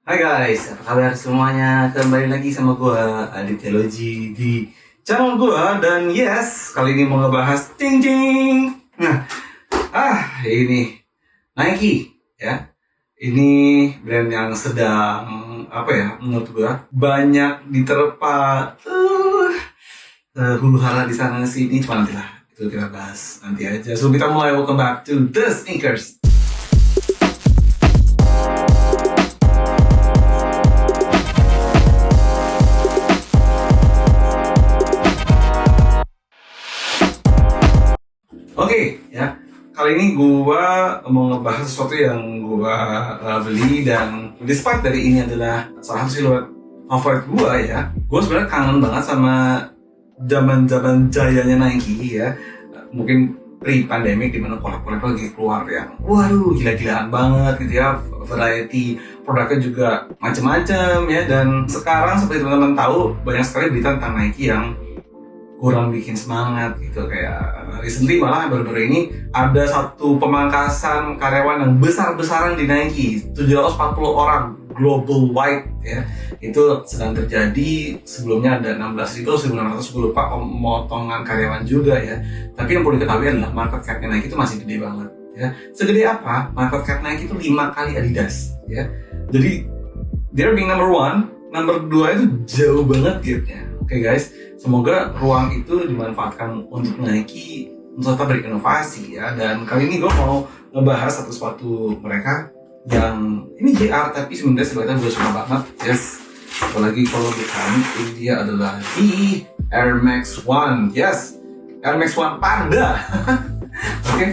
Hai guys, apa kabar semuanya? Kembali lagi sama gua Aditya Logi di channel gua. Dan yes, kali ini mau ngebahas ting ting. Nah, ini Nike ya. Ini brand yang sedang menurut gua banyak diterpa huru hara di sana sini. Cuma nantilah, itu kita bahas nanti aja. So kita mulai, welcome back to The Sneakers. Oke, ya. Kali ini gua mau ngebahas sesuatu yang gua beli, dan despite dari ini adalah salah satu siluet favorit gua ya. Gua sebenarnya kangen banget sama zaman-zaman jayanya Nike ya. Mungkin pre-pandemic di mana kolab-kolab lagi keluar yang waduh gila-gilaan banget gitu ya. Variety produknya juga macam-macam ya, dan sekarang seperti teman-teman tahu banyak sekali berita tentang Nike yang kurang bikin semangat gitu. Kayak recently malah baru-baru ini ada satu pemangkasan karyawan yang besar-besaran di Nike, 740 orang global wide ya. Itu sedang terjadi. Sebelumnya ada 16.000 atau 1.600, gue lupa, pemotongan karyawan juga ya. Tapi yang perlu diketahui adalah market cap Nike itu masih gede banget ya. Segede apa? Market cap Nike itu 5 kali Adidas ya. Jadi they're being number one, number 2 itu jauh banget gapnya. Oke guys, semoga ruang itu dimanfaatkan untuk Nike untuk tetap berinovasi ya. Dan kali ini gue mau ngebahas satu sepatu mereka yang ini JR, tapi sebenarnya sebenarnya gue suka banget. Yes, apalagi kalau bukan, ini dia adalah di Air Max One. Yes, Air Max One Panda. Oke,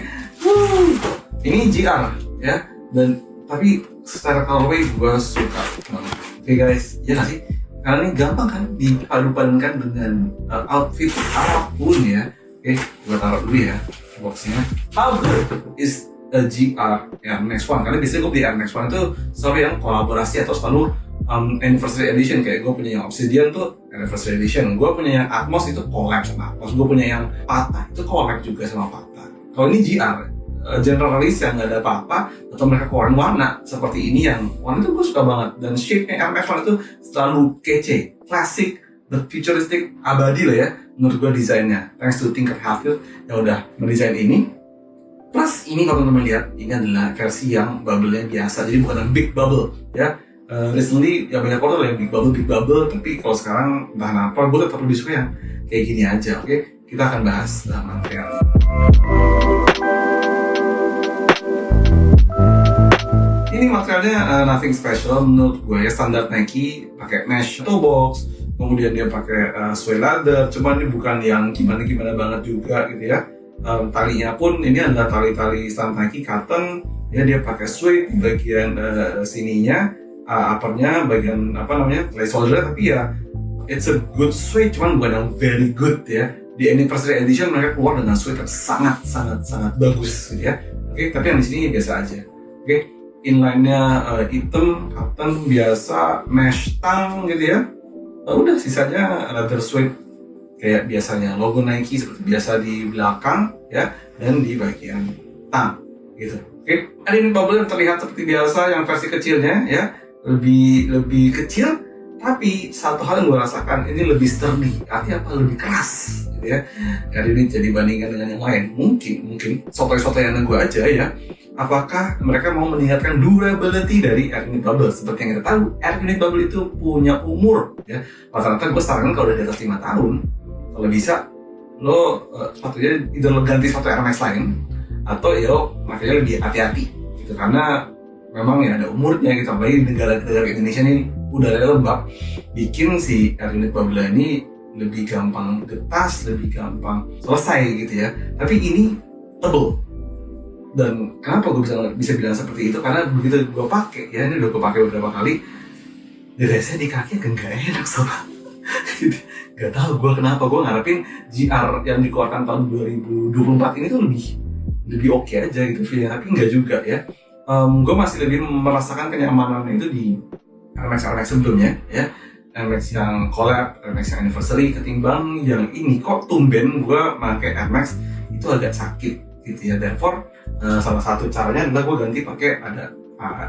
ini JR ya, dan tapi secara colorway gue suka banget. Oke guys, ya nggak sih? Karena ini gampang kan dipadu-padankan dengan outfit apapun ya. Oke, gue taruh dulu ya boxnya. How good is a GR Air Max One? Karena biasanya gue beli Air Max One itu selalu yang kolaborasi atau selalu anniversary edition. Kayak gue punya yang Obsidian tuh anniversary edition, gue punya yang Atmos itu collab sama Atmos, gue punya yang Patah itu collab juga sama Patah. Kalau ini GR general release yang nggak ada apa-apa, atau mereka keluarin warna seperti ini, yang warna itu gue suka banget, dan shape-nya Air Max One itu selalu kece, klasik, dan futuristik, abadi lah ya menurut gue desainnya. Thanks to Tinker Hatfield yang udah mendesain ini. Plus ini kalau teman-teman lihat, ini adalah versi yang bubble-nya biasa, jadi bukan yang big bubble ya. Recently ya banyak orang yang big bubble, tapi kalau sekarang entah kenapa gue tetap lebih suka yang kayak gini aja. Oke, kita akan bahas material. Ini materialnya nothing special menurut gue ya, standar Nike, pakai mesh toe box, kemudian dia pakai suede leather, cuman ini bukan yang gimana banget juga gitu ya. Talinya pun ini adalah tali-tali standar Nike cotton ya, dia pakai suede di bagian sininya, uppernya bagian play soldier, tapi ya it's a good suede, cuman bukan yang very good ya. Di anniversary edition mereka keluar dengan suede yang sangat bagus gitu ya. Oke, tapi yang di sini biasa aja. Oke. Inline-nya hitam, cotton biasa, mesh tang gitu ya. Udah sisanya leather suede kayak biasanya, logo Nike seperti biasa di belakang ya, dan di bagian tang gitu. Oke, ada ini bubble yang terlihat seperti biasa, yang versi kecilnya ya, lebih kecil, tapi satu hal yang gue rasakan, ini lebih sturdy, artinya apa? Lebih keras gitu ya. Jadi ini jadi bandingkan dengan yang lain, mungkin sotoy-sotoyan gue aja ya. Apakah mereka mau meningkatkan durability dari Air Unit Bubble? Seperti yang kita tahu, Air Unit Bubble itu punya umur ya. Rata-rata gue sarankan kalau udah di atas 5 tahun, kalau bisa lo sepatunya either lo ganti sepatu Air Max lain, atau ya lo makanya lebih hati-hati gitu, karena memang ya ada umurnya gitu. Apalagi di negara Indonesia ini udaranya lembab, bikin si Air Unit Bubble ini lebih gampang getas, lebih gampang selesai gitu ya. Tapi ini tebel. Dan kenapa gue bisa bilang seperti itu? Karena begitu gue pakai ya, ini udah gue pakai beberapa kali, rasanya di kaki agak nggak enak sobat. Gak tahu gue kenapa, gue ngarepin GR yang dikeluarkan tahun 2024 ini tuh lebih oke aja gitu feelnya, tapi nggak juga ya. Gue masih lebih merasakan kenyamanan itu di Air Max sebelumnya ya, Air Max yang collab, Air Max yang anniversary, ketimbang yang ini. Kok tumben gue pakai Air Max itu agak sakit gitu ya. Therefore salah satu caranya adalah gue ganti pakai ada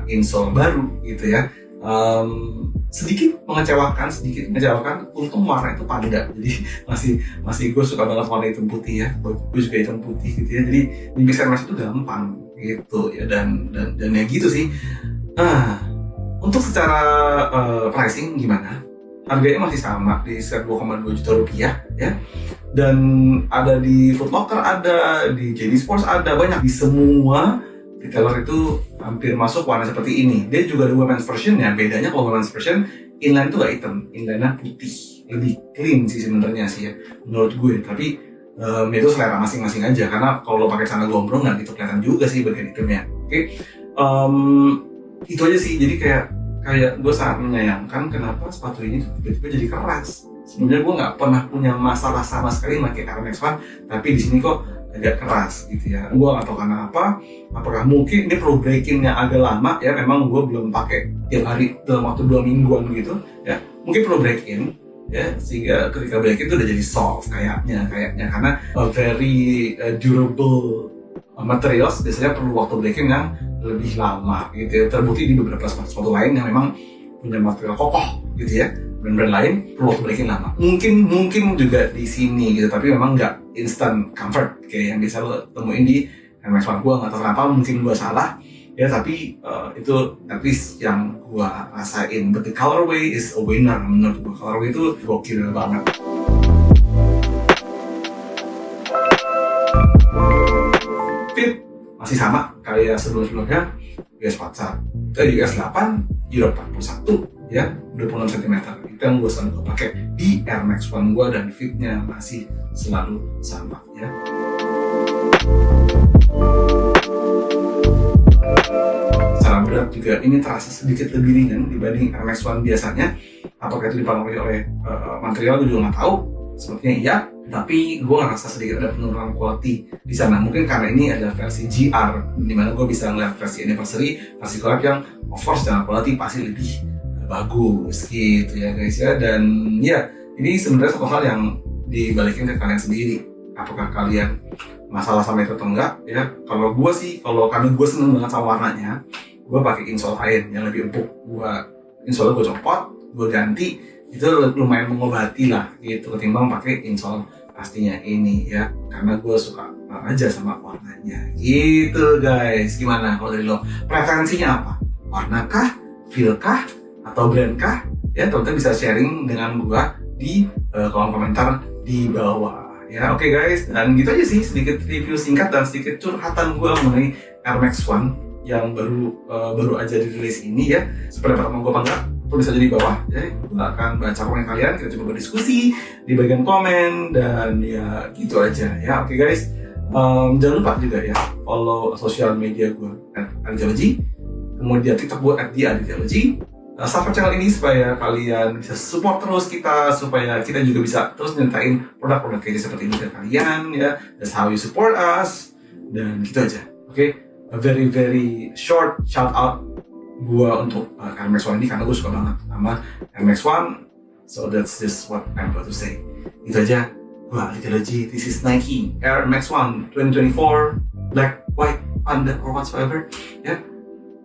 insole baru gitu ya. sedikit mengecewakan. Untung warna itu panda, jadi masih gue suka banget warna hitam putih ya. Gue juga hitam putih gitu ya. Jadi nipis Air Max itu gampang gitu ya, dan ya gitu sih. Untuk secara pricing gimana? Harganya masih sama di sekitar 2,2 juta rupiah ya. Dan ada di Foot Locker, ada di JD Sports, ada banyak. Di semua retailer itu hampir masuk warna seperti ini. Dia juga ada women's version-nya. Bedanya kalau women's version, inline itu gak hitam, inline-nya putih. Lebih clean sih sebenarnya sih ya, menurut gue. Tapi itu selera masing-masing aja. Karena kalau lo pakai celana gombrong nggak gitu kelihatan juga sih bagian hitamnya. Oke, itu aja sih. Jadi kayak gue sangat menyayangkan kenapa sepatu ini tiba-tiba jadi keras. Sebenarnya gue nggak pernah punya masalah sama sekali pakai Air Max One, tapi di sini kok agak keras gitu ya. Gue nggak tahu karena apa. Apakah mungkin ini pro breakingnya agak lama ya? Memang gue belum pakai tiap hari dalam waktu 2 mingguan gitu ya. Mungkin pro breaking ya, sehingga ketika breaking itu udah jadi soft kayaknya karena very durable materials biasanya perlu waktu breaking yang lebih lama gitu ya. Terbukti di beberapa sepatu lain yang memang punya material kokoh gitu ya, brand-brand lain perlu waktu breaking lama. Mungkin juga di sini gitu, tapi memang nggak instant comfort kayak yang bisa lo temuin di Air Max One. Gue nggak tahu kenapa, mungkin gue salah ya, tapi itu at least yang gue rasain. But the colorway is a winner menurut gue. Colorway itu gokil banget. Fit masih sama kayak sebelum-sebelumnya. US 8, US 8, Euro 41 ya, 26 cm. Itu yang gue selalu pakai di Air Max One gue, dan fitnya masih selalu sama ya. Secara berat juga ini terasa sedikit lebih ringan dibanding Air Max One biasanya. Apakah itu dipengaruhi oleh material, gue juga nggak tahu. Sepertinya iya, tapi gue ngerasa sedikit ada penurunan quality di sana. Mungkin karena ini adalah versi GR, dimana gue bisa ngeliat versi anniversary, versi collab yang of course secara quality pasti lebih bagus gitu ya guys ya. Dan ya, ini sebenarnya satu hal yang dibalikin ke kalian sendiri. Apakah kalian masalah sama itu atau enggak ya? Kalau gue sih, karena gue seneng banget sama warnanya, gue pakai insole lain yang lebih empuk. Insole gue copot, gue ganti. Itu lumayan mengobati lah gitu ketimbang pakai insole pastinya ini ya, karena gue suka aja sama warnanya gitu guys. Gimana kalau dari lo, preferensinya apa? Warna kah, feel kah, atau brand kah? Ya teman-teman bisa sharing dengan gue di kolom komentar di bawah ya. Oke guys, dan gitu aja sih sedikit review singkat dan sedikit curhatan gue mengenai Air Max One yang baru aja dirilis ini ya. Seperti pertama gue bangga, tulis aja di bawah ya. Gue akan baca komen kalian, kita coba berdiskusi di bagian komen, dan ya gitu aja ya. Oke guys, jangan lupa juga ya follow sosial media gue @adityaology, kemudian TikTok gue @adityaology. Subscribe channel ini supaya kalian bisa support terus kita, supaya kita juga bisa terus nyeritain produk-produk kayak seperti ini ke kalian ya. That's how you support us, dan gitu aja. Oke, a very short shout out gua untuk Air Max One ini karena gue suka banget sama Air Max One. So that's just what I'm about to say. Itu aja. Gua Adityaology. This is Nike Air Max One 2024 black, white, panda or whatsoever. Ya,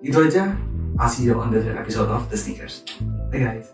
itu aja. I'll see you on the episode of The Sneakers. Hey guys.